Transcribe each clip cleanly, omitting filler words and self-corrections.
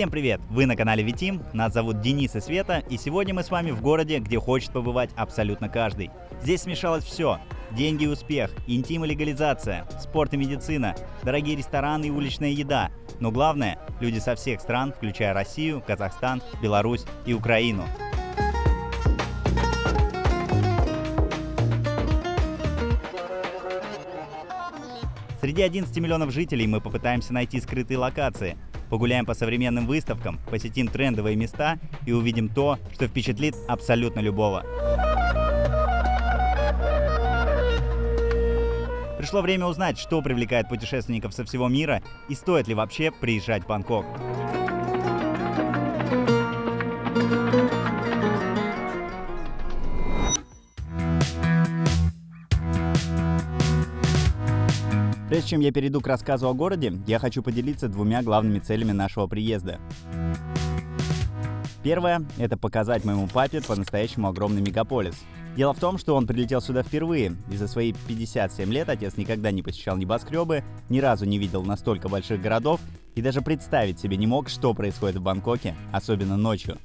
Всем привет! Вы на канале Витим, нас зовут Денис и Света, и сегодня мы с вами в городе, где хочет побывать абсолютно каждый. Здесь смешалось все: деньги и успех, интим и легализация, спорт и медицина, дорогие рестораны и уличная еда. Но главное, люди со всех стран, включая Россию, Казахстан, Беларусь и Украину. Среди 11 миллионов жителей мы попытаемся найти скрытые локации. Погуляем по современным выставкам, посетим трендовые места и увидим то, что впечатлит абсолютно любого. Пришло время узнать, что привлекает путешественников со всего мира и стоит ли вообще приезжать в Бангкок. Прежде чем я перейду к рассказу о городе, я хочу поделиться двумя главными целями нашего приезда. Первое – это показать моему папе по-настоящему огромный мегаполис. Дело в том, что он прилетел сюда впервые, и за свои 57 лет отец никогда не посещал небоскребы, ни разу не видел настолько больших городов и даже представить себе не мог, что происходит в Бангкоке, особенно ночью.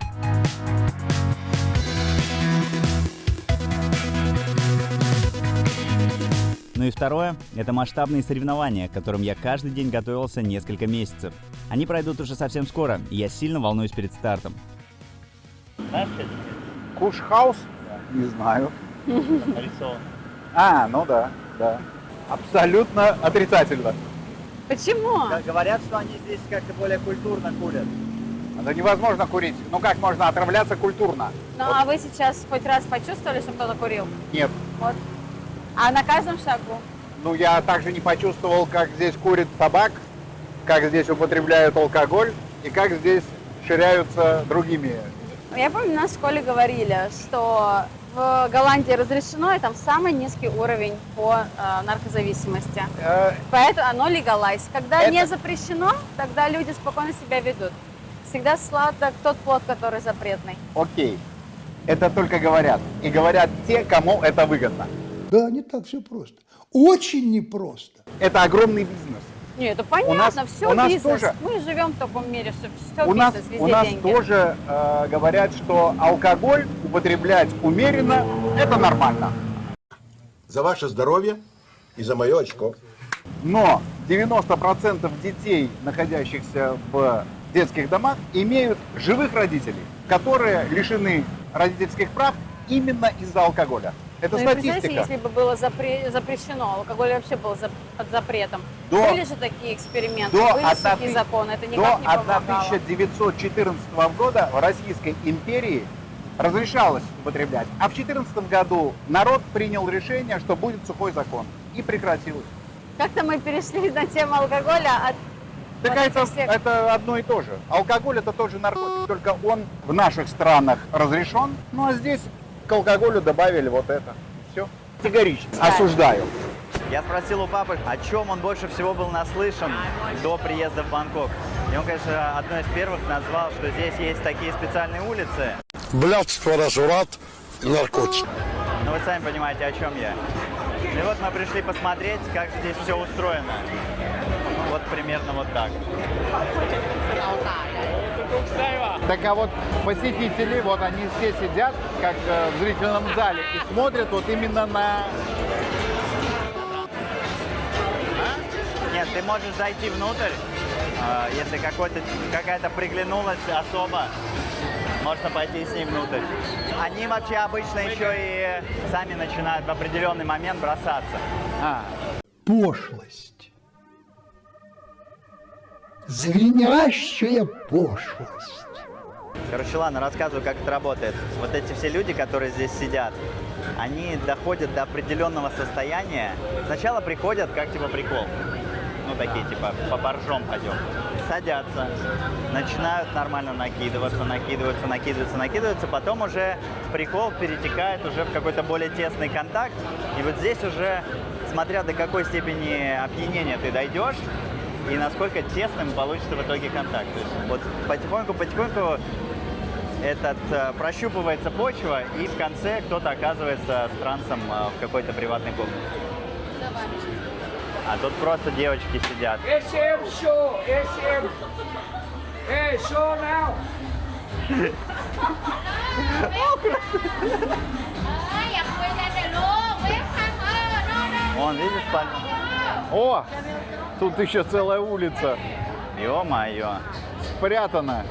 Ну и второе – это масштабные соревнования, к которым я каждый день готовился несколько месяцев. Они пройдут уже совсем скоро, и я сильно волнуюсь перед стартом. Куш-хаус? Не знаю. Нарисован. Ну да. Абсолютно отрицательно. Почему? Говорят, что они здесь как-то более культурно курят. Это невозможно курить. Ну как можно отравляться культурно? Ну а вы сейчас хоть раз почувствовали, что кто-то курил? Нет. Вот. А на каждом шагу? Ну я также не почувствовал, как здесь курят табак, как здесь употребляют алкоголь и как здесь ширяются другими. Я помню, нас в школе говорили, что в Голландии разрешено, и там самый низкий уровень по наркозависимости. Поэтому оно легалайз. Когда не запрещено, тогда люди спокойно себя ведут. Всегда сладок тот плод, который запретный. Окей. Это только говорят. И говорят те, кому это выгодно. Да, не так все просто. Очень непросто. Это огромный бизнес. Нет, это понятно, все бизнес. Тоже, мы живем в таком мире, что все бизнес, везде у нас деньги. тоже говорят, что алкоголь употреблять умеренно – это нормально. За ваше здоровье и за мое очко. Но 90% детей, находящихся в детских домах, имеют живых родителей, которые лишены родительских прав именно из-за алкоголя. Это статистика. Представьте, если бы было запрещено, алкоголь вообще был под запретом. Были же такие эксперименты, были сухие законы, это никак не помогало. До 1914 года в Российской империи разрешалось употреблять, а в 2014 году народ принял решение, что будет сухой закон, и прекратилось. Как-то мы перешли на тему алкоголя. Так это одно и то же. Алкоголь – это тоже наркотик, только он в наших странах разрешен, ну а здесь к алкоголю добавили вот это. Все. Категорично. Осуждаю. Я спросил у папы, о чем он больше всего был наслышан до приезда в Бангкок. И он, конечно, одной из первых назвал, что здесь есть такие специальные улицы. Блядство, разврат, наркотики. Ну вы сами понимаете, о чем я. И вот мы пришли посмотреть, как здесь все устроено. Вот примерно вот так. Так а вот посетители, вот они все сидят, как в зрительном зале, и смотрят вот именно на... Нет, ты можешь зайти внутрь, если какая-то приглянулась особа, можно пойти с ней внутрь. Они вообще обычно еще и сами начинают в определенный момент бросаться. Пошлость. Звенящая пошлость. Короче, ладно, рассказываю, как это работает. Вот эти все люди, которые здесь сидят, они доходят до определенного состояния. Сначала приходят как типа прикол. Ну, такие типа по боржом пойдем. Садятся, начинают нормально накидываться, потом уже прикол перетекает уже в какой-то более тесный контакт. И вот здесь уже, смотря до какой степени опьянения ты дойдешь, и насколько тесным получится в итоге контакт. То есть вот потихоньку прощупывается почва, и в конце кто-то оказывается с трансом в какой-то приватной комнате. А тут просто девочки сидят. Hey, show now. Вон, видишь, О, тут еще целая улица ё-моё. спрятана.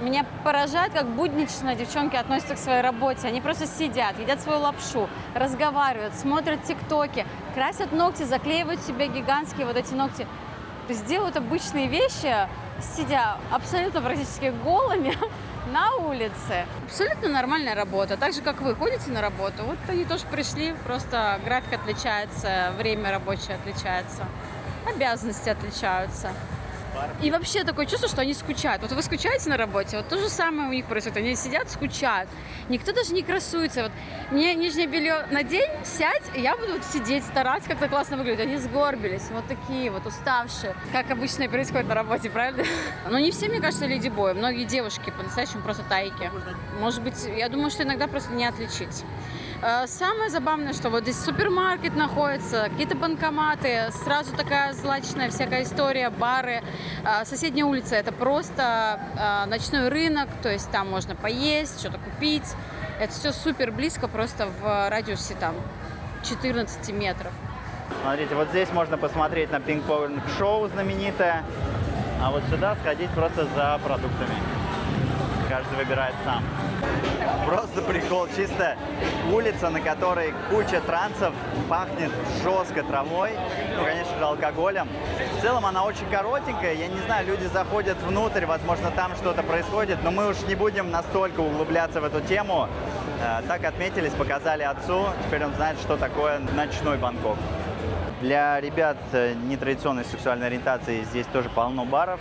Меня поражает, как буднично девчонки относятся к своей работе. Они просто сидят, едят свою лапшу, разговаривают, смотрят тиктоки, красят ногти, заклеивают себе гигантские вот эти ногти. То есть делают обычные вещи, сидя абсолютно практически голыми на улице. Абсолютно нормальная работа. Так же, как вы ходите на работу. Вот они тоже пришли, просто график отличается, время рабочее отличается, обязанности отличаются. И вообще такое чувство, что они скучают. Вот вы скучаете на работе, вот то же самое у них происходит. Они сидят, скучают. Никто даже не красуется. Вот мне нижнее белье надень, сядь, и я буду вот сидеть, стараться как-то классно выглядеть. Они сгорбились, вот такие вот уставшие. Как обычно и происходит на работе, правда? Но не все, мне кажется, леди-бои. Многие девушки по-настоящему просто тайки. Может быть, я думаю, что иногда просто не отличить. Самое забавное, что вот здесь супермаркет находится, какие-то банкоматы, сразу такая злачная всякая история, бары. Соседняя улица – это просто ночной рынок, то есть там можно поесть, что-то купить. Это все супер близко, просто в радиусе там 14 метров. Смотрите, вот здесь можно посмотреть на пинг-понг-шоу знаменитое, а вот сюда сходить просто за продуктами. Каждый выбирает сам. Просто прикол, чисто улица, на которой куча трансов, пахнет жестко травой, ну, конечно же, алкоголем. В целом она очень коротенькая, я не знаю, люди заходят внутрь, возможно, там что-то происходит, но мы уж не будем настолько углубляться в эту тему. Так отметились, показали отцу, теперь он знает, что такое ночной Бангкок. Для ребят нетрадиционной сексуальной ориентации здесь тоже полно баров.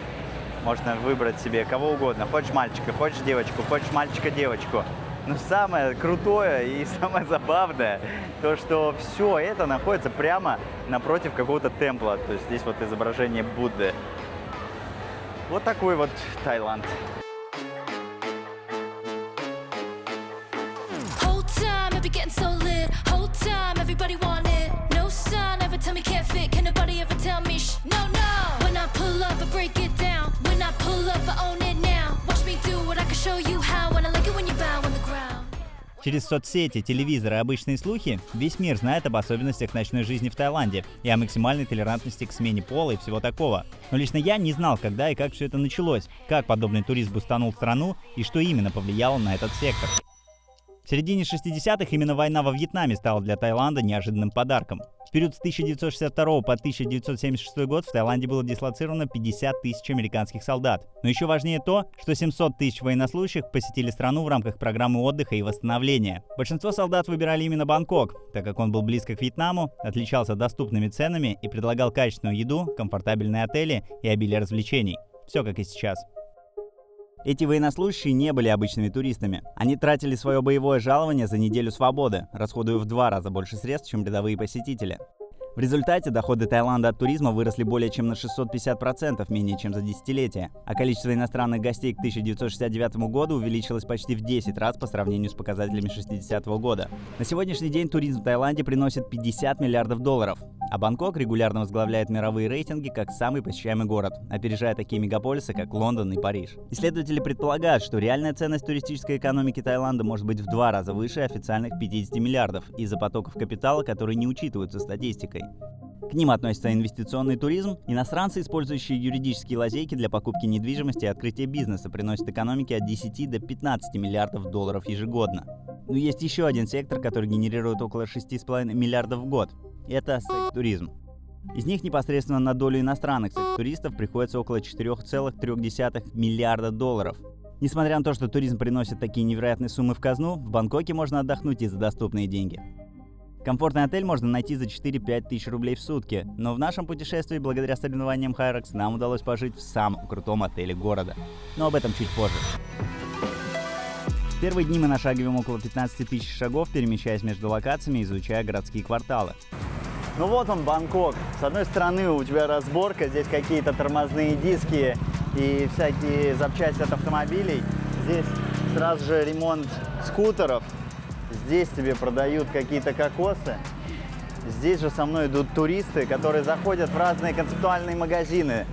Можно выбрать себе кого угодно. Хочешь мальчика, хочешь девочку, хочешь мальчика-девочку. Но самое крутое и самое забавное, то что все это находится прямо напротив какого-то темпла. То есть здесь вот изображение Будды. Вот такой вот Таиланд. Через соцсети, телевизор и обычные слухи весь мир знает об особенностях ночной жизни в Таиланде и о максимальной толерантности к смене пола и всего такого. Но лично я не знал, когда и как все это началось, как подобный туризм бустанул страну и что именно повлияло на этот сектор. В середине 60-х именно война во Вьетнаме стала для Таиланда неожиданным подарком. В период с 1962 по 1976 год в Таиланде было дислоцировано 50 тысяч американских солдат. Но еще важнее то, что 700 тысяч военнослужащих посетили страну в рамках программы отдыха и восстановления. Большинство солдат выбирали именно Бангкок, так как он был близко к Вьетнаму, отличался доступными ценами и предлагал качественную еду, комфортабельные отели и обилие развлечений. Все как и сейчас. Эти военнослужащие не были обычными туристами. Они тратили свое боевое жалование за неделю свободы, расходуя в 2 раза больше средств, чем рядовые посетители. В результате доходы Таиланда от туризма выросли более чем на 650% менее чем за десятилетие, а количество иностранных гостей к 1969 году увеличилось почти в 10 раз по сравнению с показателями 60 года. На сегодняшний день туризм в Таиланде приносит 50 миллиардов долларов, а Бангкок регулярно возглавляет мировые рейтинги как самый посещаемый город, опережая такие мегаполисы, как Лондон и Париж. Исследователи предполагают, что реальная ценность туристической экономики Таиланда может быть в 2 раза выше официальных 50 миллиардов из-за потоков капитала, которые не учитываются статистикой. К ним относится инвестиционный туризм. Иностранцы, использующие юридические лазейки для покупки недвижимости и открытия бизнеса, приносят экономике от 10 до 15 миллиардов долларов ежегодно. Но есть еще один сектор, который генерирует около 6,5 миллиардов в год. Это секс-туризм. Из них непосредственно на долю иностранных секс-туристов приходится около 4,3 миллиарда долларов. Несмотря на то, что туризм приносит такие невероятные суммы в казну, в Бангкоке можно отдохнуть и за доступные деньги. Комфортный отель можно найти за 4-5 тысяч рублей в сутки, но в нашем путешествии, благодаря соревнованиям Hyrax, нам удалось пожить в самом крутом отеле города. Но об этом чуть позже. В первые дни мы нашагиваем около 15 тысяч шагов, перемещаясь между локациями, изучая городские кварталы. Ну вот он, Бангкок. С одной стороны у тебя разборка, здесь какие-то тормозные диски и всякие запчасти от автомобилей. Здесь сразу же ремонт скутеров. Здесь тебе продают какие-то кокосы. Здесь же со мной идут туристы, которые заходят в разные концептуальные магазины,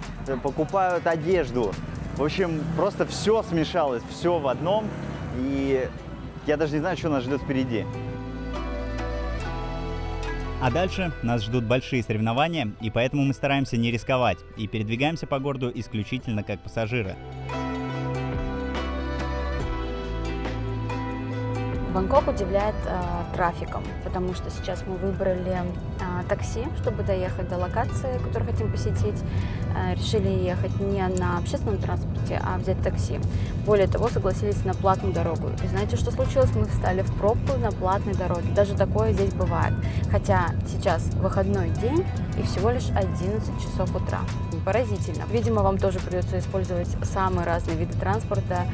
покупают одежду. В общем, просто все смешалось, все в одном. И я даже не знаю, что нас ждет впереди. А дальше нас ждут большие соревнования, и поэтому мы стараемся не рисковать и передвигаемся по городу исключительно как пассажиры. Бангкок удивляет трафиком, потому что сейчас мы выбрали такси, чтобы доехать до локации, которую хотим посетить. Решили ехать не на общественном транспорте, а взять такси. Более того, согласились на платную дорогу. И знаете, что случилось? Мы встали в пробку на платной дороге. Даже такое здесь бывает. Хотя сейчас выходной день и всего лишь 11 часов утра. Поразительно. Видимо, вам тоже придется использовать самые разные виды транспорта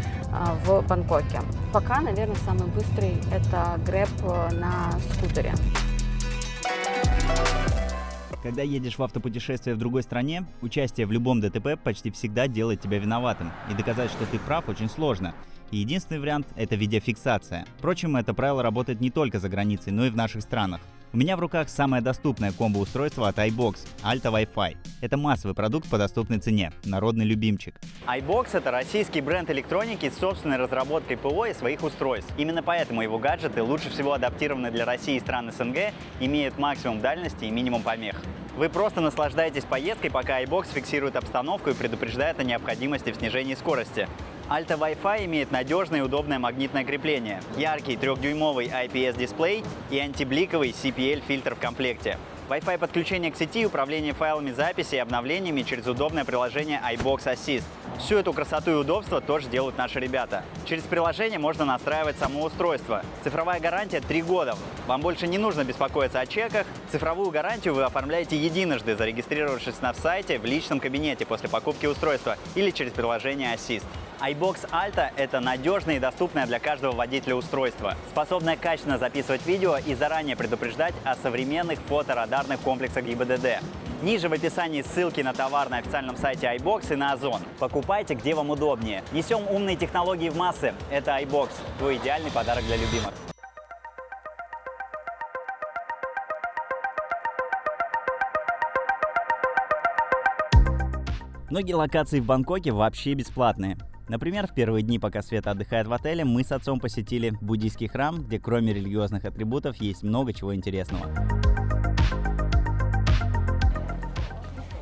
в Бангкоке. Пока, наверное, самый быстрый – это Grab на скутере. Когда едешь в автопутешествие в другой стране, участие в любом ДТП почти всегда делает тебя виноватым. И доказать, что ты прав, очень сложно. И единственный вариант – это видеофиксация. Впрочем, это правило работает не только за границей, но и в наших странах. У меня в руках самое доступное комбо-устройство от iBox – Alta Wi-Fi. Это массовый продукт по доступной цене, народный любимчик. iBox – это российский бренд электроники с собственной разработкой ПО и своих устройств. Именно поэтому его гаджеты, лучше всего адаптированы для России и стран СНГ, имеют максимум дальности и минимум помех. Вы просто наслаждаетесь поездкой, пока iBox фиксирует обстановку и предупреждает о необходимости в снижении скорости. Alta Wi-Fi имеет надежное и удобное магнитное крепление, яркий 3-дюймовый IPS-дисплей и антибликовый CPL-фильтр в комплекте. Wi-Fi подключение к сети и управление файлами записи и обновлениями через удобное приложение iBox Assist. Всю эту красоту и удобство тоже делают наши ребята. Через приложение можно настраивать само устройство. Цифровая гарантия 3 года. Вам больше не нужно беспокоиться о чеках. Цифровую гарантию вы оформляете единожды, зарегистрировавшись на сайте в личном кабинете после покупки устройства или через приложение Assist. iBox Alta – это надежное и доступное для каждого водителя устройство, способное качественно записывать видео и заранее предупреждать о современных фоторадарных комплексах ГИБДД. Ниже в описании ссылки на товар на официальном сайте iBox и на Озон. Покупайте, где вам удобнее. Несем умные технологии в массы. Это iBox – твой идеальный подарок для любимых. Многие локации в Бангкоке вообще бесплатные. Например, в первые дни, пока Света отдыхает в отеле, мы с отцом посетили буддийский храм, где кроме религиозных атрибутов есть много чего интересного.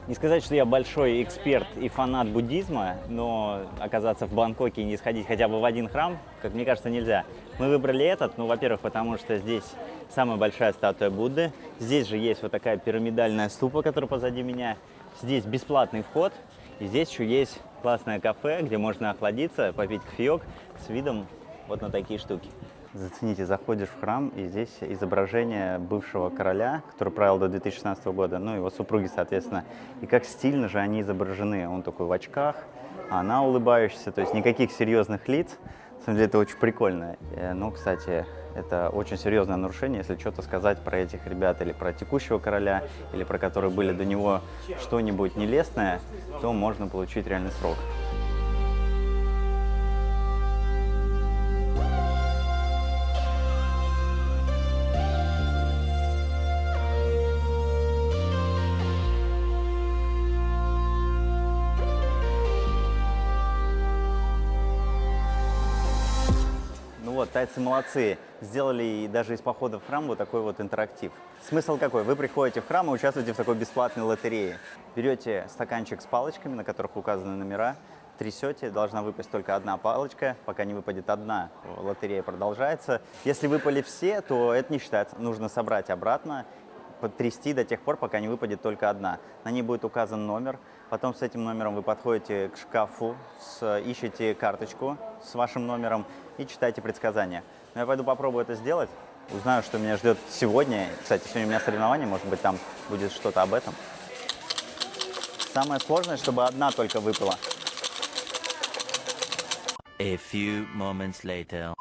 Не сказать, что я большой эксперт и фанат буддизма, но оказаться в Бангкоке и не сходить хотя бы в один храм, как мне кажется, нельзя. Мы выбрали этот, во-первых, потому что здесь самая большая статуя Будды. Здесь же есть вот такая пирамидальная ступа, которая позади меня. Здесь бесплатный вход. И здесь еще есть классное кафе, где можно охладиться, попить кофеек с видом вот на такие штуки. Зацените, заходишь в храм, и здесь изображение бывшего короля, который правил до 2016 года, ну, его супруги, соответственно. И как стильно же они изображены. Он такой в очках, а она улыбающаяся, то есть никаких серьезных лиц. На самом деле это очень прикольно. Ну, кстати, это очень серьезное нарушение, если что-то сказать про этих ребят или про текущего короля, или про которые были до него что-нибудь нелестное, то можно получить реальный срок. Тайцы молодцы, сделали даже из похода в храм вот такой вот интерактив. Смысл какой? Вы приходите в храм и участвуете в такой бесплатной лотерее. Берете стаканчик с палочками, на которых указаны номера, трясете, должна выпасть только одна палочка, пока не выпадет одна, лотерея продолжается. Если выпали все, то это не считается, нужно собрать обратно, потрясти до тех пор, пока не выпадет только одна. На ней будет указан номер. Потом с этим номером вы подходите к шкафу, ищете карточку с вашим номером и читаете предсказания. Но я пойду попробую это сделать. Узнаю, что меня ждет сегодня. Кстати, сегодня у меня соревнования, может быть, там будет что-то об этом. Самое сложное, чтобы одна только выпала. A few moments later.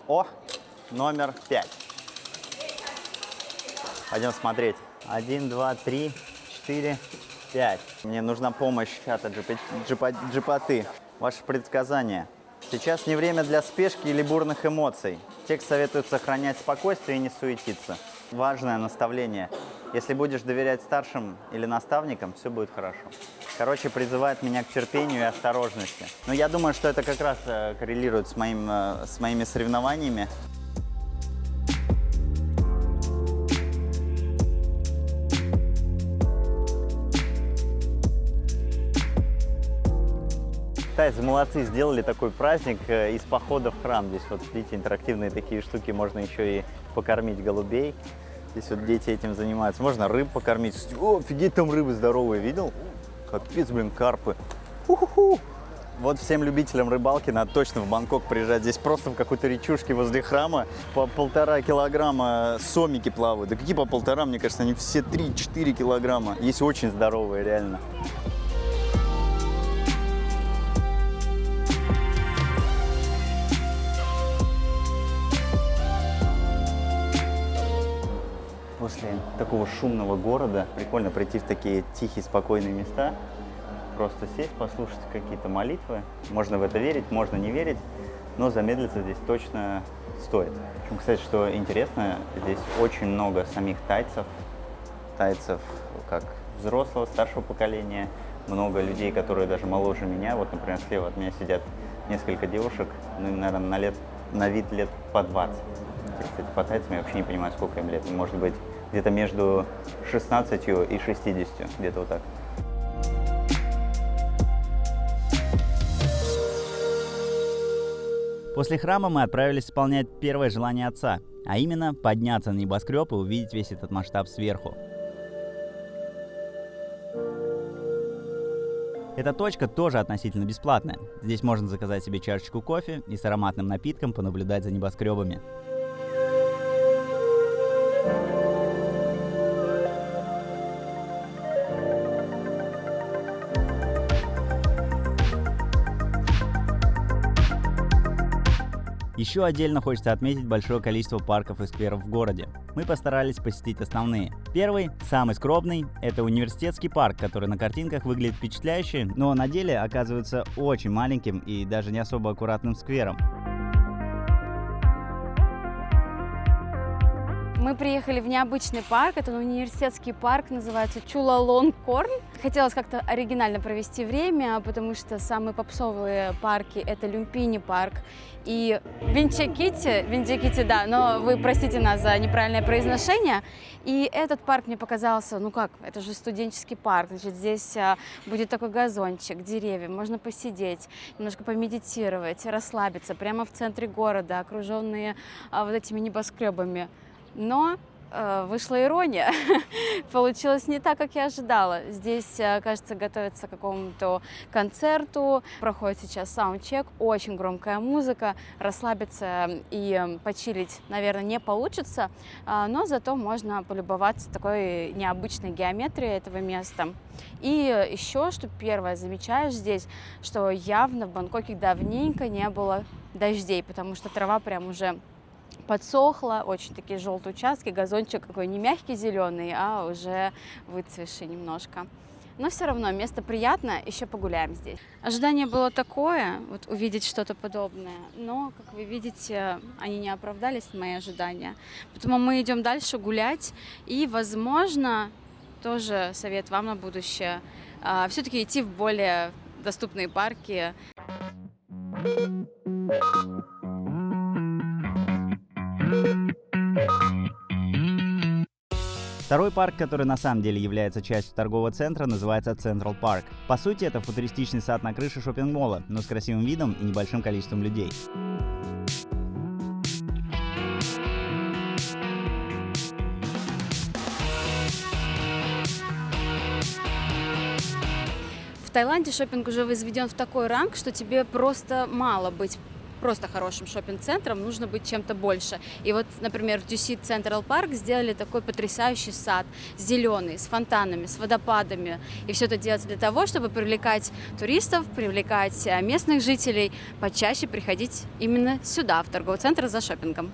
О, номер 5. Пойдем смотреть. 1, 2, 3, 4, 5. Мне нужна помощь чата GPT. Ваши предсказания. Сейчас не время для спешки или бурных эмоций. Текст советует сохранять спокойствие и не суетиться. Важное наставление. Если будешь доверять старшим или наставникам, все будет хорошо. Короче, призывает меня к терпению и осторожности. Но я думаю, что это как раз коррелирует с моими соревнованиями. Тайцы молодцы, сделали такой праздник из похода в храм. Здесь вот, видите, интерактивные такие штуки, можно еще и покормить голубей. Здесь вот дети этим занимаются. Можно рыб покормить. О, офигеть, там рыбы здоровые, видел? Капец, блин, карпы. Ху-ху-ху. Вот всем любителям рыбалки надо точно в Бангкок приезжать. Здесь просто в какой-то речушке возле храма по 1,5 килограмма сомики плавают. Да какие по 1,5, мне кажется, они все 3-4 килограмма. Есть очень здоровые, реально. После такого шумного города прикольно прийти в такие тихие, спокойные места, просто сесть, послушать какие-то молитвы. Можно в это верить, можно не верить, но замедлиться здесь точно стоит. Причем, кстати, что интересно, здесь очень много самих тайцев как взрослого, старшего поколения, много людей, которые даже моложе меня. Вот, например, слева от меня сидят несколько девушек, ну, им, наверное, на вид лет по 20. Кстати, по тайцам я вообще не понимаю, сколько им лет. Может быть, где-то между 16 и 60, где-то вот так. После храма мы отправились исполнять первое желание отца, а именно подняться на небоскреб и увидеть весь этот масштаб сверху. Эта точка тоже относительно бесплатная. Здесь можно заказать себе чашечку кофе и с ароматным напитком понаблюдать за небоскребами. Еще отдельно хочется отметить большое количество парков и скверов в городе. Мы постарались посетить основные. Первый, самый скромный, это университетский парк, который на картинках выглядит впечатляюще, но на деле оказывается очень маленьким и даже не особо аккуратным сквером. Мы приехали в необычный парк, это университетский парк, называется Чулалонкорн. Хотелось как-то оригинально провести время, потому что самые попсовые парки — это Люмпини парк и Винчакити, да, но вы простите нас за неправильное произношение. И этот парк мне показался, ну как, это же студенческий парк, значит, здесь будет такой газончик, деревья, можно посидеть, немножко помедитировать, расслабиться прямо в центре города, окруженные вот этими небоскребами. Но вышла ирония. Получилось не так, как я ожидала. Здесь, кажется, готовится к какому-то концерту. Проходит сейчас саундчек, очень громкая музыка. Расслабиться и почилить, наверное, не получится, но зато можно полюбоваться такой необычной геометрией этого места. И еще, что первое замечаешь здесь, что явно в Бангкоке давненько не было дождей, потому что трава прям уже подсохла, очень такие желтые участки, газончик какой не мягкий зеленый, а уже выцветший немножко. Но все равно место приятное, еще погуляем здесь. Ожидание было такое, вот увидеть что-то подобное, но, как вы видите, они не оправдались, мои ожидания. Поэтому мы идем дальше гулять, и, возможно, тоже совет вам на будущее, все-таки идти в более доступные парки. Второй парк, который на самом деле является частью торгового центра, называется Central Park. По сути, это футуристичный сад на крыше шоппинг-молла, но с красивым видом и небольшим количеством людей. В Таиланде шопинг уже возведен в такой ранг, что тебе просто мало быть просто хорошим шопинг-центром, нужно быть чем-то больше. И вот, например, в Дюсит Централ Парк сделали такой потрясающий сад, зеленый, с фонтанами, с водопадами. И все это делается для того, чтобы привлекать туристов, привлекать местных жителей, почаще приходить именно сюда, в торговый центр за шопингом.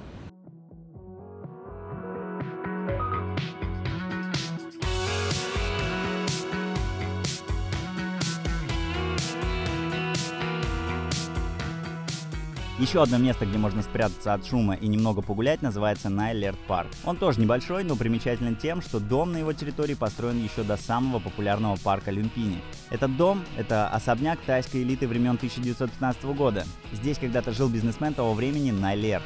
Еще одно место, где можно спрятаться от шума и немного погулять, называется Найлерт парк. Он тоже небольшой, но примечателен тем, что дом на его территории построен еще до самого популярного парка Люмпини. Этот дом – это особняк тайской элиты времен 1915 года. Здесь когда-то жил бизнесмен того времени Найлерт.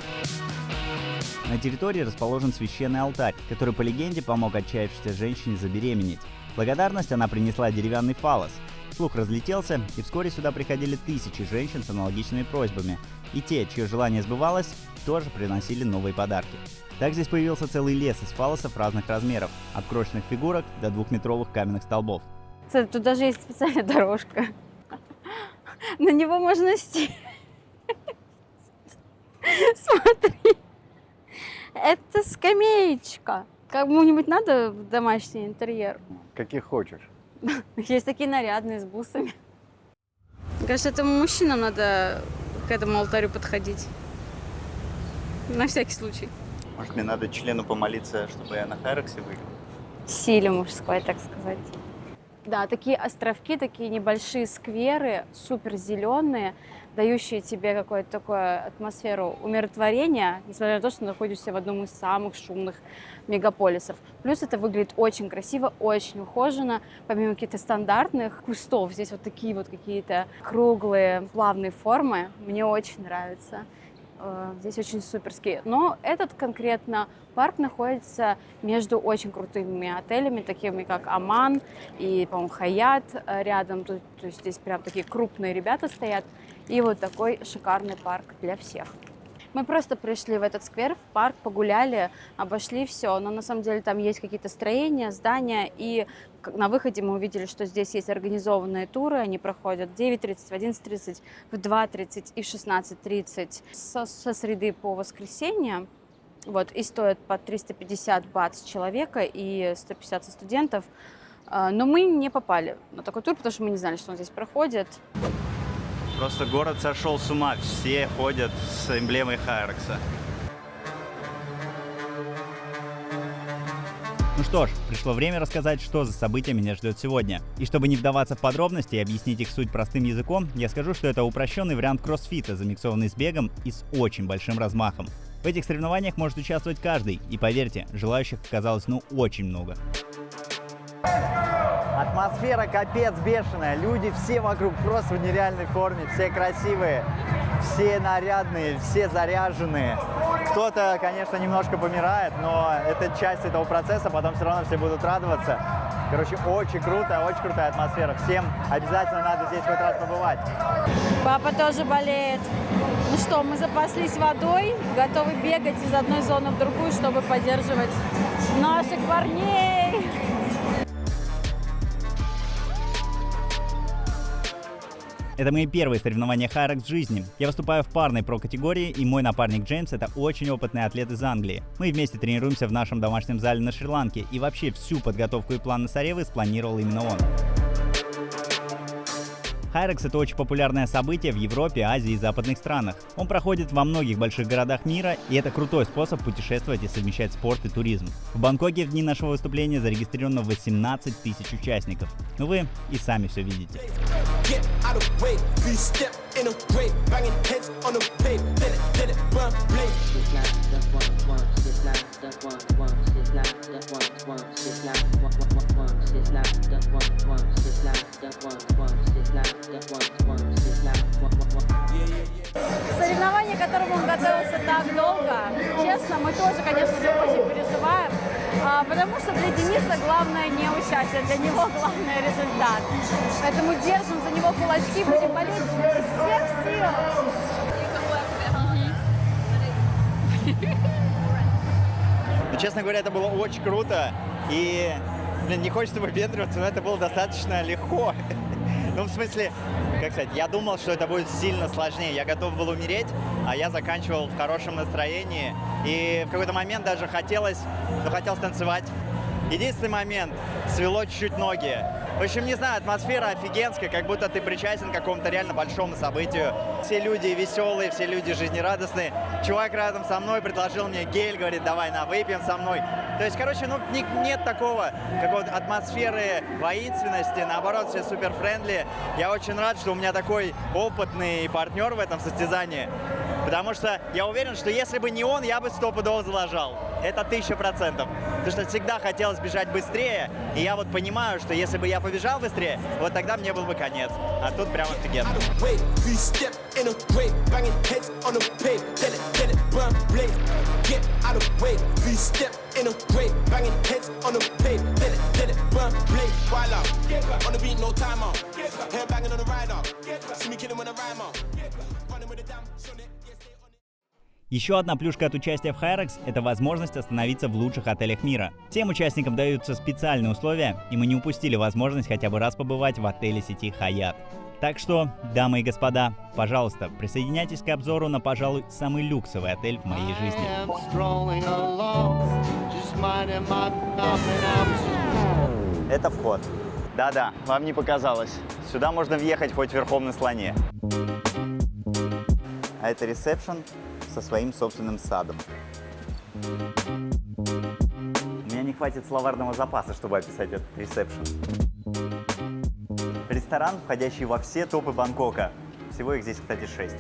На территории расположен священный алтарь, который, по легенде, помог отчаявшейся женщине забеременеть. В благодарность она принесла деревянный фаллос. Слух разлетелся, и вскоре сюда приходили тысячи женщин с аналогичными просьбами. И те, чье желание сбывалось, тоже приносили новые подарки. Так здесь появился целый лес из фаллосов разных размеров, от крошечных фигурок до 2-метровых каменных столбов. Тут даже есть специальная дорожка. На него можно сесть. Смотри. Это скамеечка. Кому-нибудь надо в домашний интерьер? Каких хочешь. Есть такие нарядные, с бусами. Мне кажется, этому мужчинам надо к этому алтарю подходить. На всякий случай. Может, мне надо члену помолиться, чтобы я на Хайрексе был? Силе мужской, так сказать. Да, такие островки, такие небольшие скверы, супер зеленые, дающие тебе какую-то такую атмосферу умиротворения, несмотря на то, что находишься в одном из самых шумных мегаполисов. Плюс это выглядит очень красиво, очень ухоженно. Помимо каких-то стандартных кустов, здесь вот такие вот какие-то круглые, плавные формы. Мне очень нравится. Здесь очень суперские. Но этот конкретно парк находится между очень крутыми отелями, такими как Аман и, по-моему, Хаят рядом. То есть здесь прям такие крупные ребята стоят. И вот такой шикарный парк для всех. Мы просто пришли в этот сквер, в парк, погуляли, обошли все. Но на самом деле там есть какие-то строения, здания. И на выходе мы увидели, что здесь есть организованные туры. Они проходят в 9:30, в 11:30, в 2:30 и в 16:30 со среды по воскресенье. Вот, и стоят по 350 бат с человека и 150 со студентов. Но мы не попали на такой тур, потому что мы не знали, что он здесь проходит. Просто город сошел с ума, все ходят с эмблемой Хайрекса. Ну что ж, пришло время рассказать, что за события меня ждет сегодня. И чтобы не вдаваться в подробности и объяснить их суть простым языком, я скажу, что это упрощенный вариант кроссфита, замиксованный с бегом и с очень большим размахом. В этих соревнованиях может участвовать каждый, и поверьте, желающих оказалось очень много. Атмосфера капец бешеная, люди все вокруг просто в нереальной форме, все красивые, все нарядные, все заряженные. Кто-то, конечно, немножко помирает, но это часть этого процесса, потом все равно все будут радоваться. Короче, очень крутая атмосфера. Всем обязательно надо здесь хоть раз побывать. Папа тоже болеет. Ну что, мы запаслись водой, готовы бегать из одной зоны в другую, чтобы поддерживать наших парней. Это мои первые соревнования Хайрекс в жизни. Я выступаю в парной про-категории, и мой напарник Джеймс — это очень опытный атлет из Англии. Мы вместе тренируемся в нашем домашнем зале на Шри-Ланке, и вообще всю подготовку и план на Саревы спланировал именно он. Хайрекс — это очень популярное событие в Европе, Азии и западных странах. Он проходит во многих больших городах мира, и это крутой способ путешествовать и совмещать спорт и туризм. В Бангкоке в дни нашего выступления зарегистрировано 18 тысяч участников. Но вы и сами все видите. Соревнование, к которому он готовился так долго, честно, мы тоже, конечно же, очень переживаем, потому что для Дениса главное не участие, для него главное результат. Поэтому держим за него кулачки, будем болеть из всех сил. Ну, честно говоря, это было очень круто, и, не хочется выпендриваться, но это было достаточно легко. Ну, в смысле, как сказать, я думал, что это будет сильно сложнее. Я готов был умереть, а я заканчивал в хорошем настроении. И в какой-то момент даже хотелось танцевать. Единственный момент, свело чуть-чуть ноги. В общем, не знаю, атмосфера офигенская, как будто ты причастен к какому-то реально большому событию. Все люди веселые, все люди жизнерадостные. Чувак рядом со мной предложил мне гель, говорит, давай, выпьем со мной. То есть, короче, нет такого какой-то атмосферы воинственности, наоборот, все супер френдли. Я очень рад, что у меня такой опытный партнер в этом состязании. Потому что я уверен, что если бы не он, я бы стопудово залажал. Это 1000%. Потому что всегда хотелось бежать быстрее, и я вот понимаю, что если бы я побежал быстрее, вот тогда мне был бы конец. А тут прям офигенно. Еще одна плюшка от участия в Hyrax – это возможность остановиться в лучших отелях мира. Всем участникам даются специальные условия, и мы не упустили возможность хотя бы раз побывать в отеле сети Hyatt. Так что, дамы и господа, пожалуйста, присоединяйтесь к обзору на, пожалуй, самый люксовый отель в моей жизни. Это вход. Да-да, вам не показалось. Сюда можно въехать хоть верхом на слоне. А это ресепшн со своим собственным садом. У меня не хватит словарного запаса, чтобы описать этот ресепшн. Ресторан, входящий во все топы Бангкока. Всего их здесь, кстати, 6.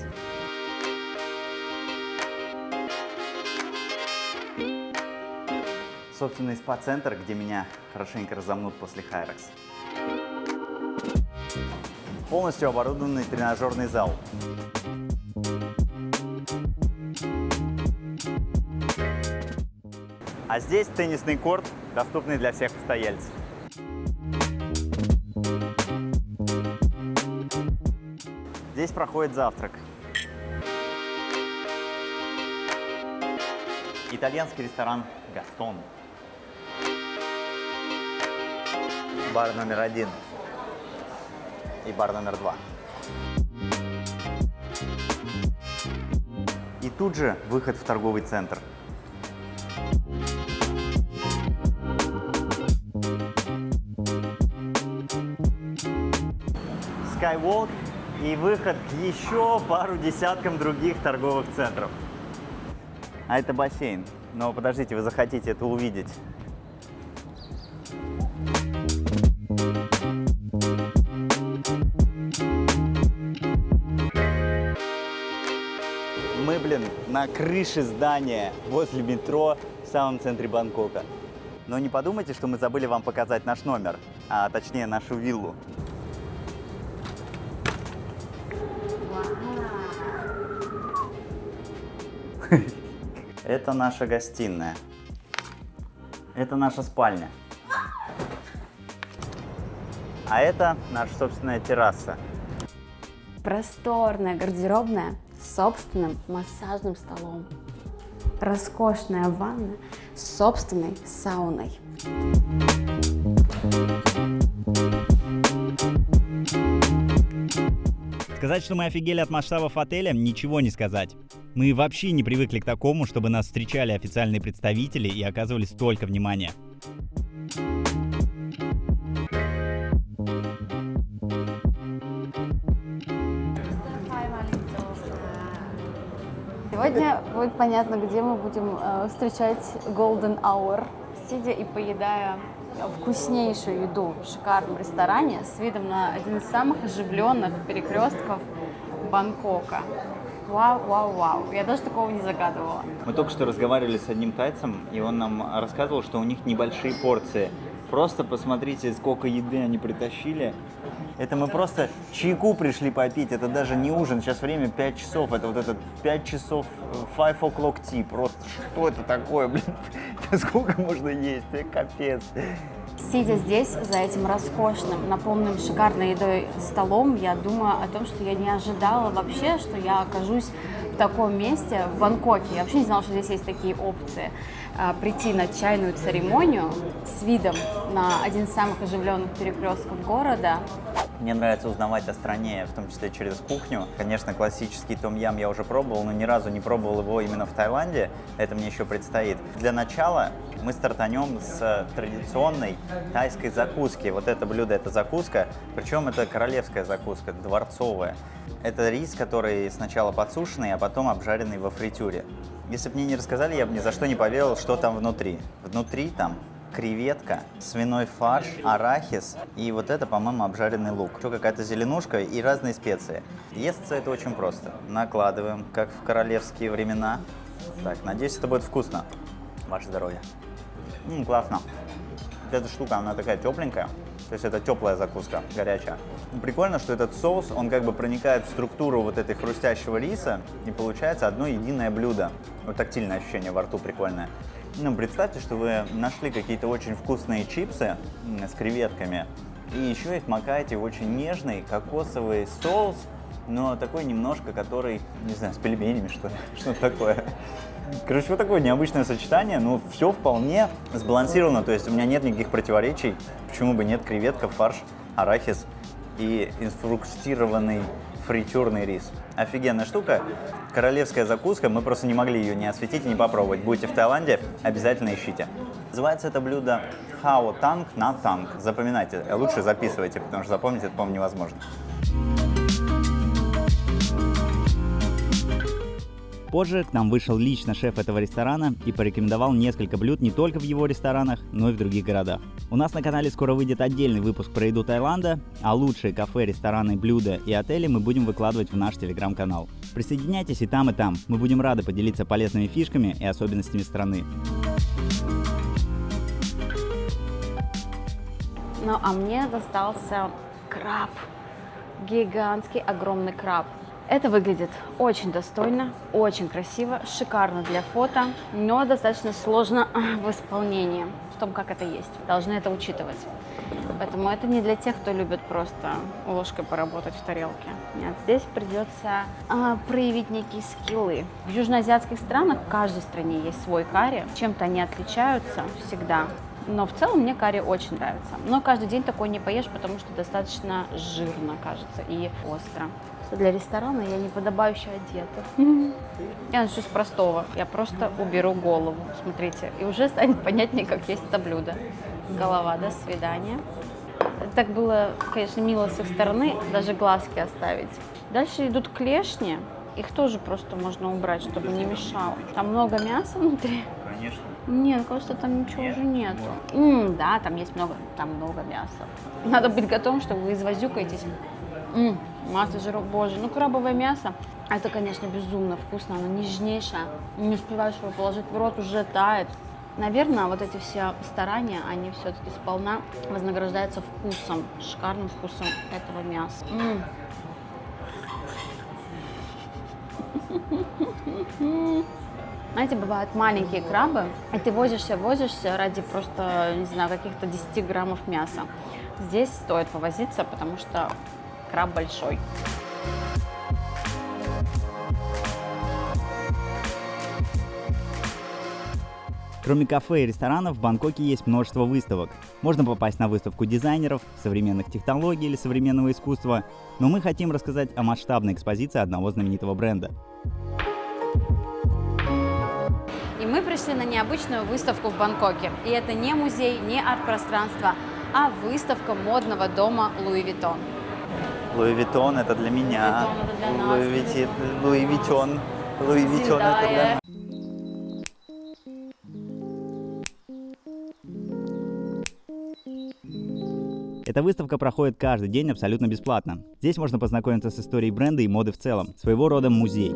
Собственный спа-центр, где меня хорошенько разомнут после Hyrax. Полностью оборудованный тренажерный зал. А здесь теннисный корт, доступный для всех постояльцев. Здесь проходит завтрак. Итальянский ресторан «Гастон». Бар номер 1 и бар номер 2. И тут же выход в торговый центр. Skywalk и выход к еще пару десяткам других торговых центров. А это бассейн. Но подождите, вы захотите это увидеть. Мы, блин, на крыше здания возле метро в самом центре Бангкока. Но не подумайте, что мы забыли вам показать наш номер, а точнее нашу виллу. Это наша гостиная. Это наша спальня. А это наша собственная терраса. Просторная гардеробная с собственным массажным столом. Роскошная ванна с собственной сауной. Сказать, что мы офигели от масштабов отеля, ничего не сказать. Мы вообще не привыкли к такому, чтобы нас встречали официальные представители и оказывали столько внимания. Сегодня будет понятно, где мы будем встречать Golden Hour, сидя и поедая вкуснейшую еду в шикарном ресторане с видом на один из самых оживленных перекрестков Бангкока. Вау, вау, вау. Я даже такого не загадывала. Мы только что разговаривали с одним тайцем, и он нам рассказывал, что у них небольшие порции. Просто посмотрите, сколько еды они притащили. Это мы просто чайку пришли попить, это даже не ужин. Сейчас время 5 часов, это вот этот 5 часов 5 o'clock tea. Просто что это такое, блин? Сколько можно есть? Капец. Сидя здесь, за этим роскошным, наполненным шикарной едой столом, я думаю о том, что я не ожидала вообще, что я окажусь в таком месте в Бангкоке. Я вообще не знала, что здесь есть такие опции. Прийти на чайную церемонию с видом на один из самых оживленных перекрестков города. Мне нравится узнавать о стране, в том числе через кухню. Конечно, классический том-ям я уже пробовал, но ни разу не пробовал его именно в Таиланде. Это мне еще предстоит. Для начала мы стартанем с традиционной тайской закуски. Вот это блюдо, это закуска, причем это королевская закуска, дворцовая. Это рис, который сначала подсушенный, а потом обжаренный во фритюре. Если бы мне не рассказали, я бы ни за что не поверил, что там внутри. Внутри там креветка, свиной фарш, арахис и вот это, по-моему, обжаренный лук. Еще какая-то зеленушка и разные специи. Естся это очень просто. Накладываем, как в королевские времена. Так, надеюсь, это будет вкусно. Ваше здоровье. Классно. Вот эта штука, она такая тепленькая. То есть это теплая закуска, горячая. Прикольно, что этот соус, он как бы проникает в структуру вот этой хрустящего риса, и получается одно единое блюдо. Вот тактильное ощущение во рту прикольное. Представьте, что вы нашли какие-то очень вкусные чипсы с креветками, и еще их макаете в очень нежный кокосовый соус, но такой немножко, который, не знаю, с пельменями, что ли, что-то такое. Короче, вот такое необычное сочетание, но все вполне сбалансировано, то есть у меня нет никаких противоречий, почему бы нет: креветка, фарш, арахис и инфрукстированный фритюрный рис. Офигенная штука, королевская закуска, мы просто не могли ее не осветить и не попробовать. Будете в Таиланде, обязательно ищите. Называется это блюдо хао танг на танг. Запоминайте, лучше записывайте, потому что запомнить это, по-моему, невозможно. Позже к нам вышел лично шеф этого ресторана и порекомендовал несколько блюд не только в его ресторанах, но и в других городах. У нас на канале скоро выйдет отдельный выпуск про еду Таиланда, а лучшие кафе, рестораны, блюда и отели мы будем выкладывать в наш телеграм-канал. Присоединяйтесь и там, мы будем рады поделиться полезными фишками и особенностями страны. Ну, а мне достался краб. Гигантский, огромный краб. Это выглядит очень достойно, очень красиво, шикарно для фото, но достаточно сложно в исполнении, в том, как это есть. Должны это учитывать. Поэтому это не для тех, кто любит просто ложкой поработать в тарелке. Нет, здесь придется проявить некие скиллы. В южноазиатских странах, в каждой стране есть свой карри. Чем-то они отличаются всегда. Но в целом мне карри очень нравится. Но каждый день такой не поешь, потому что достаточно жирно, кажется, и остро. Для ресторана я неподобающе одета. Я начну с простого. Я просто уберу голову. Смотрите, и уже станет понятнее, как есть это блюдо. Голова, до свидания. Так было, конечно, мило с их стороны, даже глазки оставить. Дальше идут клешни. Их тоже просто можно убрать, чтобы не мешало. Там много мяса внутри. Конечно. Нет, кажется, там ничего уже нету. Да, там есть много мяса. Надо быть готовым, что вы извозюкаетесь. Масса жиров, боже. Ну, крабовое мясо, это, конечно, безумно вкусно, оно нежнейшее. Не успеваешь его положить в рот, уже тает. Наверное, вот эти все старания, они все-таки сполна вознаграждаются вкусом, шикарным вкусом этого мяса. Знаете, бывают маленькие крабы, и ты возишься ради просто, не знаю, каких-то 10 граммов мяса. Здесь стоит повозиться, потому что краб большой. Кроме кафе и ресторанов, в Бангкоке есть множество выставок. Можно попасть на выставку дизайнеров, современных технологий или современного искусства, но мы хотим рассказать о масштабной экспозиции одного знаменитого бренда. И мы пришли на необычную выставку в Бангкоке. И это не музей, не арт-пространство, а выставка модного дома Луи Виттон. Луи Виттон это для меня. Луи Виттон это для... Эта выставка проходит каждый день абсолютно бесплатно. Здесь можно познакомиться с историей бренда и моды в целом. Своего рода музей.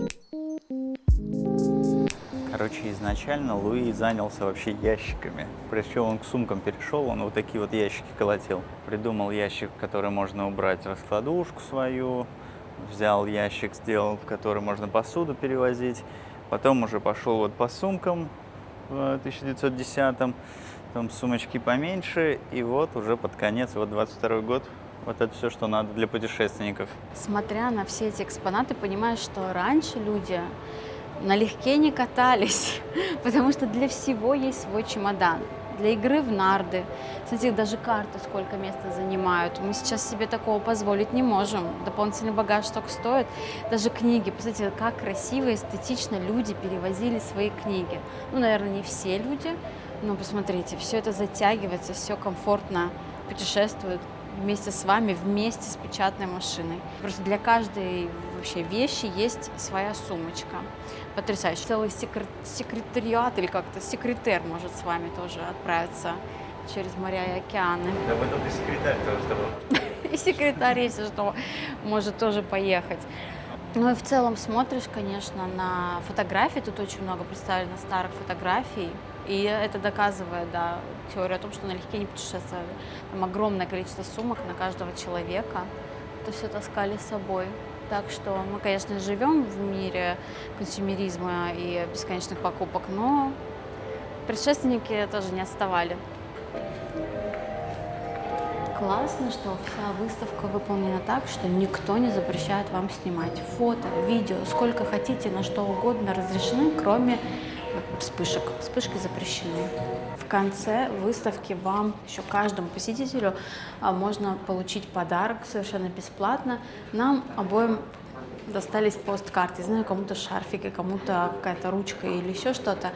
Короче, изначально Луи занялся вообще ящиками. Причем он к сумкам перешел, он вот такие вот ящики колотил. Придумал ящик, в который можно убрать раскладушку свою. Взял ящик, сделал, в который можно посуду перевозить. Потом уже пошел вот по сумкам в 1910-м. Там сумочки поменьше. И вот уже под конец, вот 22 год, вот это все, что надо для путешественников. Смотря на все эти экспонаты, понимаешь, что раньше люди налегке не катались, потому что для всего есть свой чемодан. Для игры в нарды. Смотрите, даже карты сколько места занимают. Мы сейчас себе такого позволить не можем. Дополнительный багаж столько стоит. Даже книги. Посмотрите, как красиво, эстетично люди перевозили свои книги. Ну, наверное, не все люди, но посмотрите, все это затягивается, все комфортно путешествует вместе с вами, вместе с печатной машиной. Просто для каждой вообще вещи есть своя сумочка. Потрясающе. Целый секретариат или как-то секретарь может с вами тоже отправиться через моря и океаны. Да вы тут и секретарь тоже, чтобы... И секретарь, если что, может тоже поехать. Ну и в целом смотришь, конечно, на фотографии, тут очень много представлено старых фотографий, и это доказывает, да, теорию о том, что налегке не путешествовали. Там огромное количество сумок на каждого человека, это все таскали с собой. Так что мы, конечно, живем в мире консюмеризма и бесконечных покупок, но предшественники тоже не отставали. Классно, что вся выставка выполнена так, что никто не запрещает вам снимать фото, видео, сколько хотите, на что угодно разрешены, кроме вспышек. Вспышки запрещены. В конце выставки вам, еще каждому посетителю, можно получить подарок совершенно бесплатно. Нам обоим достались посткарты, знаю, кому-то шарфик, кому-то какая-то ручка или еще что-то.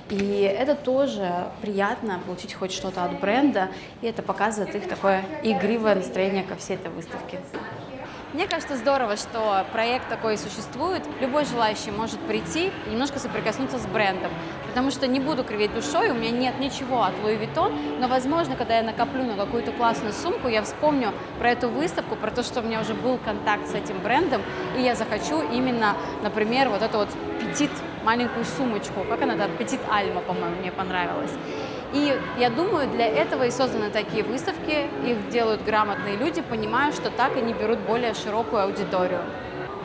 И это тоже приятно, получить хоть что-то от бренда, и это показывает их такое игривое настроение ко всей этой выставке. Мне кажется, здорово, что проект такой существует. Любой желающий может прийти и немножко соприкоснуться с брендом. Потому что не буду кривить душой, у меня нет ничего от Louis Vuitton, но, возможно, когда я накоплю на какую-то классную сумку, я вспомню про эту выставку, про то, что у меня уже был контакт с этим брендом, и я захочу именно, например, вот эту вот Petit, маленькую сумочку. Как она там? Petit Alma, по-моему, мне понравилась. И я думаю, для этого и созданы такие выставки, их делают грамотные люди, понимая, что так они берут более широкую аудиторию.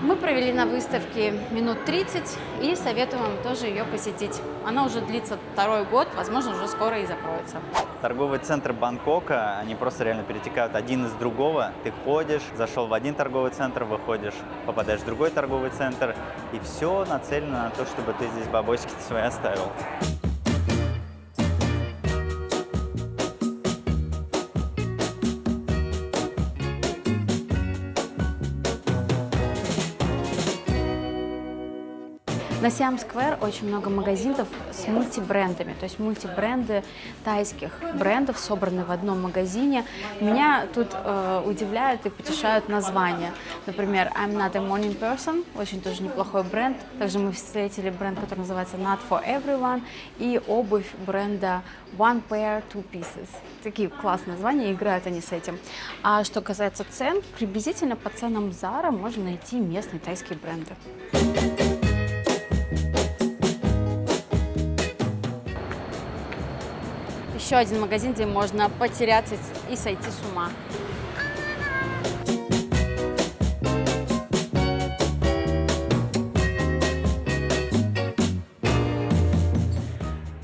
Мы провели на выставке минут 30 и советуем вам тоже ее посетить. Она уже длится 2-й год, возможно, уже скоро и закроется. Торговый центр Бангкока, они просто реально перетекают один из другого. Ты ходишь, зашел в один торговый центр, выходишь, попадаешь в другой торговый центр, и все нацелено на то, чтобы ты здесь бабосики свои оставил. На Siam Square очень много магазинов с мультибрендами, то есть мультибренды тайских брендов собраны в одном магазине. Меня тут удивляют и потешают названия. Например, I'm Not a Morning Person, очень тоже неплохой бренд. Также мы встретили бренд, который называется Not for Everyone, и обувь бренда One Pair, Two Pieces. Такие классные названия, играют они с этим. А что касается цен, приблизительно по ценам Zara можно найти местные тайские бренды. Еще один магазин, где можно потеряться и сойти с ума.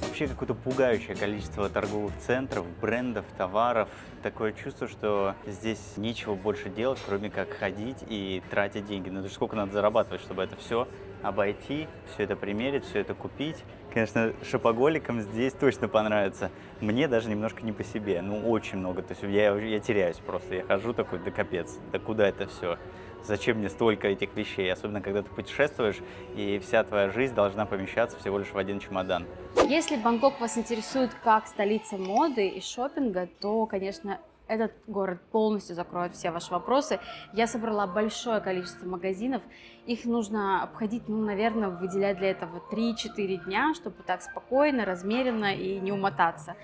Вообще какое-то пугающее количество торговых центров, брендов, товаров. Такое чувство, что здесь нечего больше делать, кроме как ходить и тратить деньги. Ну, сколько надо зарабатывать, чтобы это все обойти, все это примерить, все это купить. Конечно, шопоголикам здесь точно понравится. Мне даже немножко не по себе, ну очень много. То есть я теряюсь просто, я хожу такой, да капец, да куда это все? Зачем мне столько этих вещей? Особенно, когда ты путешествуешь, и вся твоя жизнь должна помещаться всего лишь в один чемодан. Если Бангкок вас интересует как столица моды и шопинга, то, конечно, этот город полностью закроет все ваши вопросы. Я собрала большое количество магазинов. Их нужно обходить, ну, наверное, выделять для этого 3-4 дня, чтобы так спокойно, размеренно и не умотаться.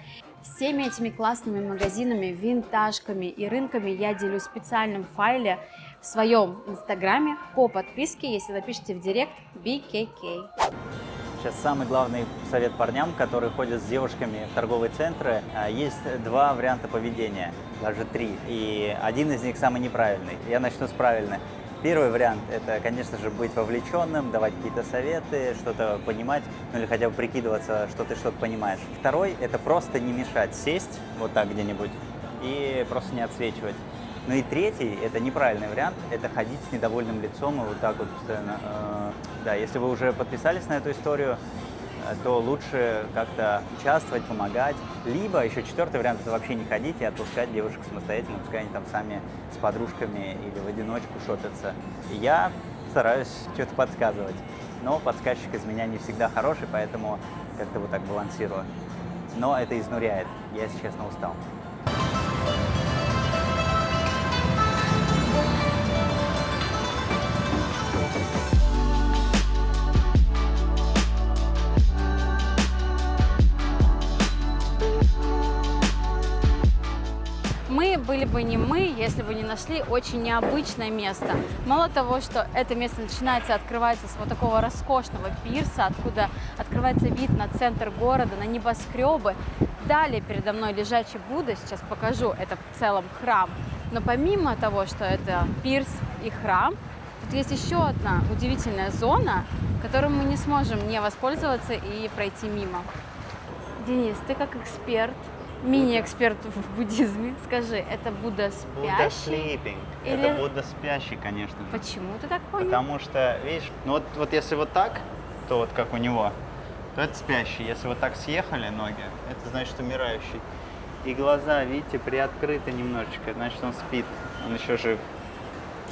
Всеми этими классными магазинами, винтажками и рынками я делюсь в специальном файле в своем инстаграме по подписке, если напишите в директ BKK. Сейчас самый главный совет парням, которые ходят с девушками в торговые центры. Есть 2 варианта поведения, даже 3. И один из них самый неправильный. Я начну с правильного. Первый вариант – это, конечно же, быть вовлеченным, давать какие-то советы, что-то понимать, ну или хотя бы прикидываться, что ты что-то понимаешь. Второй – это просто не мешать, сесть вот так где-нибудь и просто не отсвечивать. Ну и третий – это неправильный вариант, это ходить с недовольным лицом и вот так вот постоянно. Да, если вы уже подписались на эту историю, то лучше как-то участвовать, помогать. Либо еще 4-й вариант – это вообще не ходить и отпускать девушек самостоятельно, пускай они там сами с подружками или в одиночку шопятся. И я стараюсь что-то подсказывать, но подсказчик из меня не всегда хороший, поэтому как-то вот так балансирую. Но это изнуряет, я, если честно, устал. бы не мы, если бы не нашли очень необычное место. Мало того, что это место начинается, открывается с вот такого роскошного пирса, откуда открывается вид на центр города, на небоскребы. Далее передо мной лежачий Будда, сейчас покажу, это в целом храм. Но помимо того, что это пирс и храм, тут есть еще одна удивительная зона, которой мы не сможем не воспользоваться и пройти мимо. Денис, ты как эксперт, мини-эксперт в буддизме, скажи, это Будда Будда спящий? sleeping. Или- Это Будда спящий, конечно же. Почему ты так понял? Потому что, видишь, ну вот если вот так, то вот как у него, то это спящий. Если вот так съехали ноги, это значит умирающий. И глаза, видите, приоткрыты немножечко, значит он спит, он еще жив.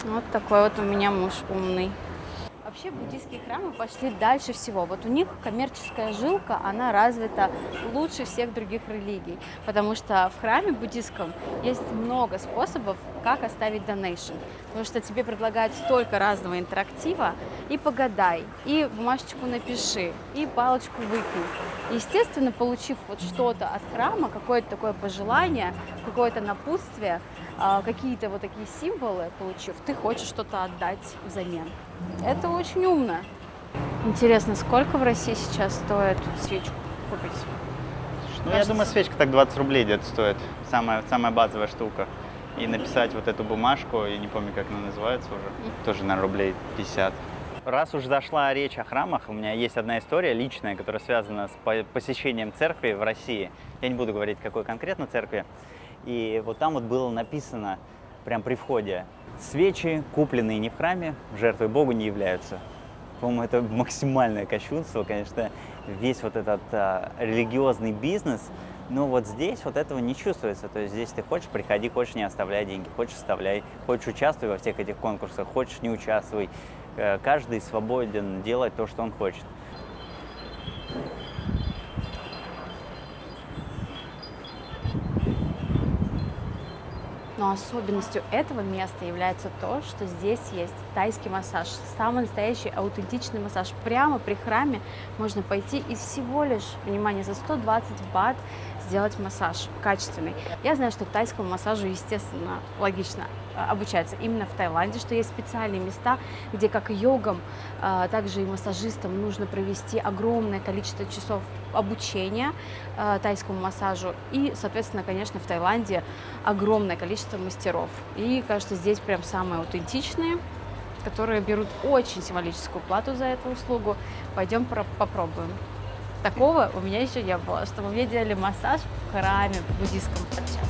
Вот такой вот у меня муж умный. Вообще буддийские храмы пошли дальше всего. Вот у них коммерческая жилка, она развита лучше всех других религий, потому что в храме буддийском есть много способов, как оставить донейшн. Потому что тебе предлагают столько разного интерактива, и погадай, и бумажечку напиши, и палочку выкинь. Естественно, получив вот что-то от храма, какое-то такое пожелание, какое-то напутствие, какие-то вот такие символы получив, ты хочешь что-то отдать взамен. Это очень умно. Интересно, сколько в России сейчас стоит свечку купить? Ну, я думаю, свечка так 20 рублей где-то стоит. Самая базовая штука. И написать вот эту бумажку, я не помню, как она называется уже, тоже на рублей 50. Раз уж зашла речь о храмах, у меня есть одна история личная, которая связана с посещением церкви в России. Я не буду говорить, какой конкретно церкви. И вот там вот было написано, прям при входе: свечи, купленные не в храме, жертвой Богу не являются. По-моему, это максимальное кощунство, конечно, весь вот этот религиозный бизнес. Но вот здесь вот этого не чувствуется. То есть здесь ты хочешь, приходи, хочешь, не оставляй деньги, хочешь, оставляй, хочешь, участвуй во всех этих конкурсах, хочешь, не участвуй. Каждый свободен делать то, что он хочет. Но особенностью этого места является то, что здесь есть тайский массаж. Самый настоящий аутентичный массаж. Прямо при храме можно пойти и всего лишь, внимание, за 120 бат сделать массаж качественный. Я знаю, что тайскому массажу, естественно, логично обучаются именно в Таиланде, что есть специальные места, где как и йогам, также и массажистам нужно провести огромное количество часов обучения тайскому массажу. И, соответственно, конечно, в Таиланде огромное количество мастеров. И, кажется, здесь прям самые аутентичные, которые берут очень символическую плату за эту услугу. Пойдем попробуем. Такого у меня еще не было, чтобы мне делали массаж в храме буддийском.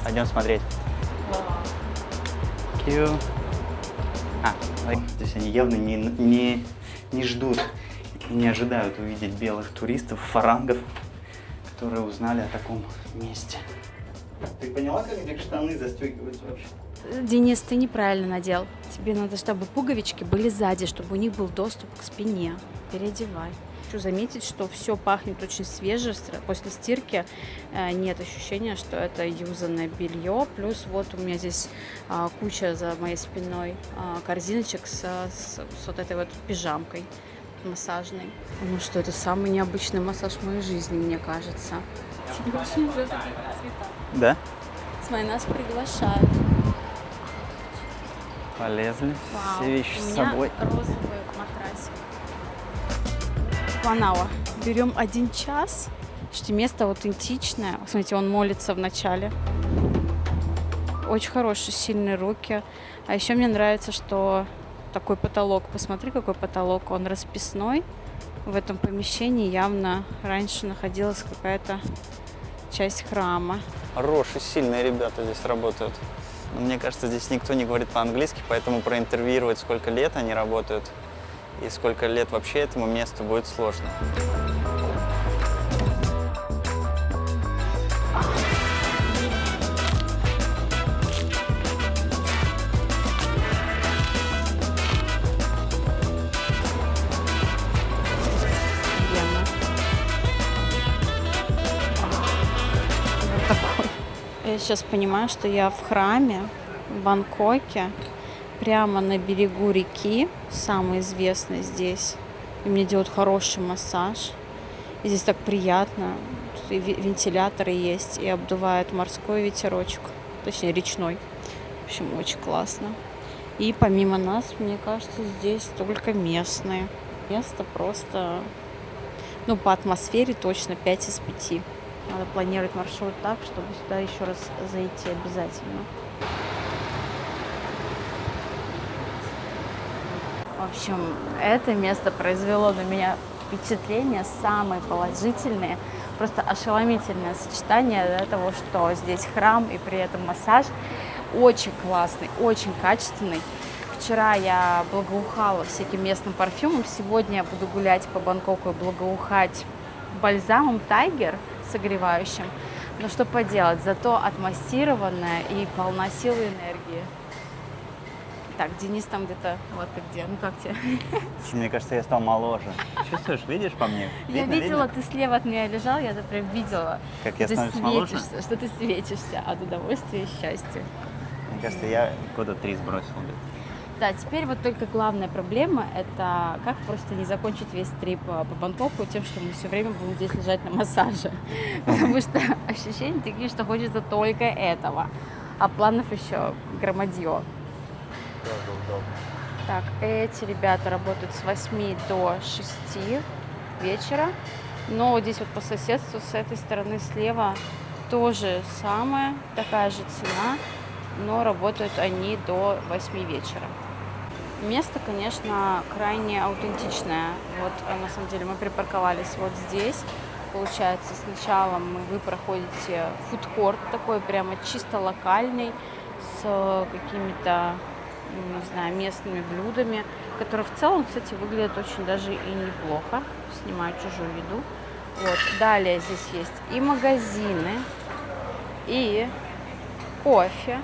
Пойдем смотреть. То есть они явно не ждут и не ожидают увидеть белых туристов, фарангов, которые узнали о таком месте. Ты поняла, как здесь штаны застегиваются вообще? Денис, ты неправильно надел. Тебе надо, чтобы пуговички были сзади, чтобы у них был доступ к спине. Переодевай. Хочу заметить, что все пахнет очень свеже. После стирки нет ощущения, что это юзанное белье. Плюс вот у меня здесь куча за моей спиной корзиночек с вот этой вот пижамкой массажной. Ну что, это самый необычный массаж в моей жизни, мне кажется. Тебе очень нравятся цвета. Да? Смотри, нас приглашают. Полезли. Вау, Все вещи у с меня собой. розовый матрасик. Панауа. Берем 1 час. Что место аутентичное. Смотрите, он молится в начале. Очень хорошие, сильные руки. А еще мне нравится, что такой потолок. Посмотри, какой потолок. Он расписной. В этом помещении явно раньше находилась какая-то часть храма. Хорошие, сильные ребята здесь работают. Но мне кажется, здесь никто не говорит по-английски, поэтому проинтервьюировать, сколько лет они работают и сколько лет вообще этому месту, будет сложно. Я сейчас понимаю, что я в храме в Бангкоке, прямо на берегу реки, самый известный здесь. И мне делают хороший массаж. И здесь так приятно. Тут и вентиляторы есть, и обдувает морской ветерочек, точнее речной. общем, очень классно. И помимо нас, мне кажется, здесь только местные. Место просто, ну, по атмосфере точно 5 из 5. Надо планировать маршрут так, чтобы сюда еще раз зайти обязательно. В общем, это место произвело на меня впечатление самые положительные, просто ошеломительное сочетание того, что здесь храм и при этом массаж. Очень классный, очень качественный. Вчера я благоухала всяким местным парфюмом, сегодня я буду гулять по Бангкоку и благоухать бальзамом Tiger согревающим. Но что поделать, зато отмассированная и полна силы и энергии. Так, Денис там где-то, вот ты где, ну как тебе? Мне кажется, я стал моложе. Чувствуешь, видишь по мне? Я видела, ты слева от меня лежал, я это прям видела. Как я Ты становлюсь моложе? светишься, что ты светишься от удовольствия и счастья. Мне кажется, я года 3 сбросил. Да, теперь вот только главная проблема – это как просто не закончить весь трип по Бангкоку тем, что мы все время будем здесь лежать на массаже. Потому что ощущения такие, что хочется только этого. А планов еще громадье. Так, эти ребята работают с 8 до 6 вечера. Но вот здесь вот по соседству с этой стороны слева тоже самое, такая же цена, но работают они до 8 вечера. Место, конечно, крайне аутентичное. Вот, на самом деле, мы припарковались вот здесь. Получается, сначала вы проходите фудкорт такой прямо чисто локальный, с какими-то, не знаю, местными блюдами, которые в целом, кстати, выглядят очень даже и неплохо. Снимаю чужую еду. Вот. Далее здесь есть и магазины, и кофе.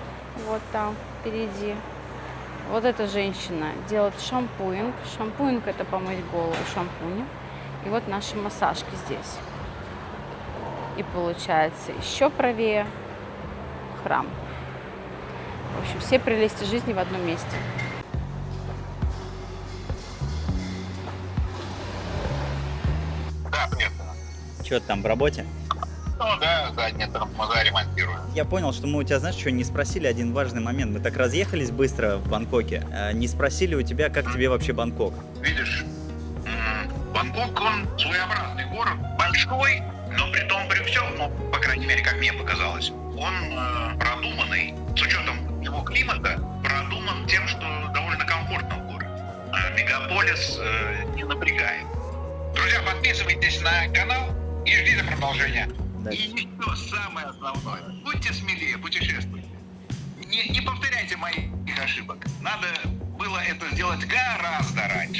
Вот там впереди. Вот эта женщина делает шампунинг. Шампунинг – это помыть голову шампунем. И вот наши массажки здесь. И получается еще правее храм. В общем, все прелести жизни в одном месте. Да, понятно. Что ты там, в работе? Ну да, задние тормоза ремонтирую. Я понял, что мы у тебя, знаешь, что не спросили один важный момент. Мы так разъехались быстро в Бангкоке. Не спросили у тебя, как тебе вообще Бангкок. Видишь, Бангкок, он своеобразный город, большой, но при том, при всем, ну, по крайней мере, как мне показалось, он продуманный, с учетом его климата, продуман тем, что довольно комфортно в городе. Мегаполис не напрягает. Друзья, подписывайтесь на канал и ждите продолжения. И еще самое основное. Будьте смелее, путешествуйте. Не повторяйте моих ошибок. Надо было это сделать гораздо раньше.